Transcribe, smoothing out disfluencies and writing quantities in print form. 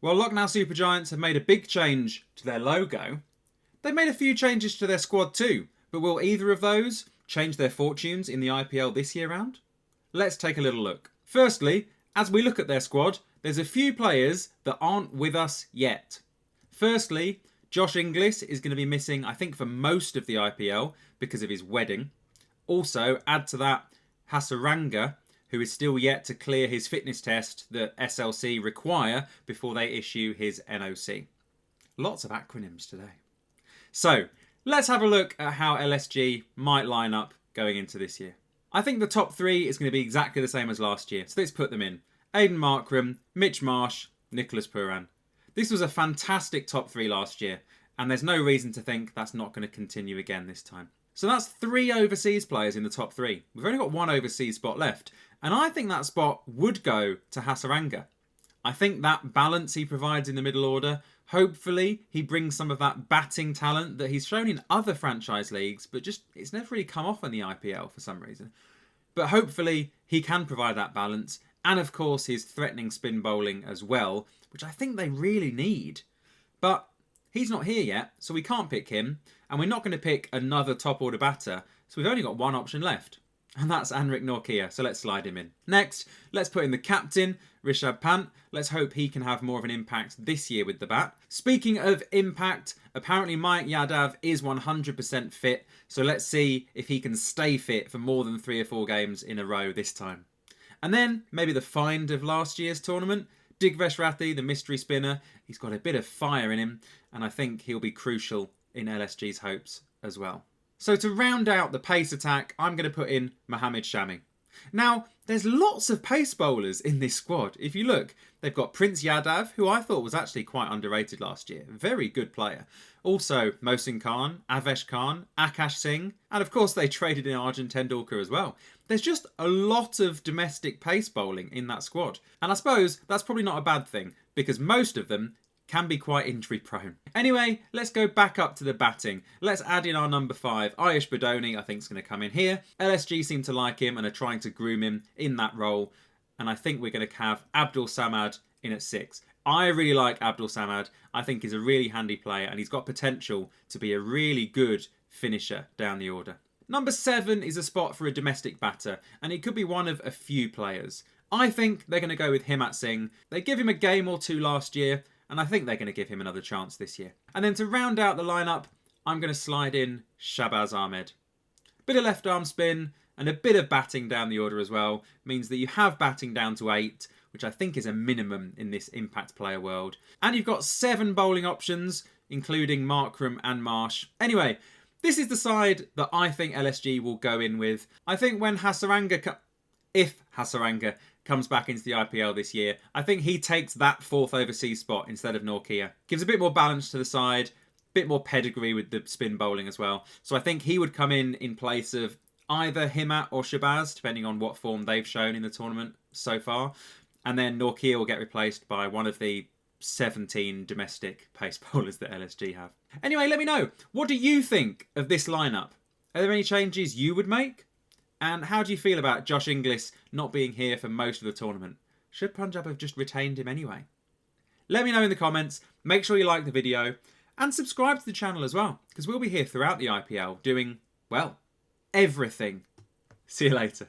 While Lucknow Super Giants have made a big change to their logo, they've made a few changes to their squad too, but will either of those change their fortunes in the IPL this year round? Let's take a little look. Firstly, as we look at their squad, there's a few players that aren't with us yet. Firstly, Josh Inglis is going to be missing, I think, for most of the IPL because of his wedding. Also, add to that Hasaranga, who is still yet to clear his fitness test that SLC require before they issue his NOC. Lots of acronyms today. So, let's have a look at how LSG might line up going into this year. I think the top three is going to be exactly the same as last year, so let's put them in. Aidan Markram, Mitch Marsh, Nicholas Pooran. This was a fantastic top three last year, and there's no reason to think that's not going to continue again this time. So that's 3 overseas players in the top 3. We've only got 1 overseas spot left, and I think that spot would go to Hasaranga. I think that balance he provides in the middle order, hopefully he brings some of that batting talent that he's shown in other franchise leagues, but just it's never really come off in the IPL for some reason. But hopefully he can provide that balance, and of course his threatening spin bowling as well, which I think they really need. But he's not here yet, so we can't pick him, and we're not going to pick another top order batter, so we've only got one option left, and that's Anrik Nortje, so let's slide him in. Next, let's put in the captain, Rishabh Pant. Let's hope he can have more of an impact this year with the bat. Speaking of impact, apparently Mayank Yadav is 100% fit, so let's see if he can stay fit for more than 3 or 4 games in a row this time. And then, maybe the find of last year's tournament, Digvesh Rathi, the mystery spinner. He's got a bit of fire in him, and I think he'll be crucial in LSG's hopes as well. So to round out the pace attack, I'm going to put in Mohammad Shami. Now, there's lots of pace bowlers in this squad. If you look, they've got Prince Yadav, who I thought was actually quite underrated last year. Very good player. Also, Mohsin Khan, Avesh Khan, Akash Singh, and of course they traded in Arjun Tendulkar as well. There's just a lot of domestic pace bowling in that squad. And I suppose that's probably not a bad thing, because most of them can be quite injury prone. Anyway, let's go back up to the batting. Let's add in our number 5, Ayush Badoni, I think is going to come in here. LSG seem to like him and are trying to groom him in that role. And I think we're going to have Abdul Samad in at 6. I really like Abdul Samad. I think he's a really handy player and he's got potential to be a really good finisher down the order. Number 7 is a spot for a domestic batter, and it could be one of a few players. I think they're going to go with Himmat Singh. They gave him a game or 2 last year, and I think they're going to give him another chance this year. And then to round out the lineup, I'm going to slide in Shahbaz Ahmed. Bit of left arm spin and a bit of batting down the order as well means that you have batting down to 8, which I think is a minimum in this impact player world. And you've got 7 bowling options, including Markram and Marsh. Anyway, this is the side that I think LSG will go in with. I think when if Hasaranga comes back into the IPL this year, I think he takes that 4th overseas spot instead of Nortje. Gives a bit more balance to the side, bit more pedigree with the spin bowling as well. So I think he would come in place of either Himmat or Shahbaz, depending on what form they've shown in the tournament so far. And then Nortje will get replaced by one of the 17 domestic pace bowlers that LSG have. Anyway, let me know. What do you think of this lineup? Are there any changes you would make? And how do you feel about Josh Inglis not being here for most of the tournament? Should Punjab have just retained him anyway? Let me know in the comments. Make sure you like the video and subscribe to the channel as well, because we'll be here throughout the IPL doing, well, everything. See you later.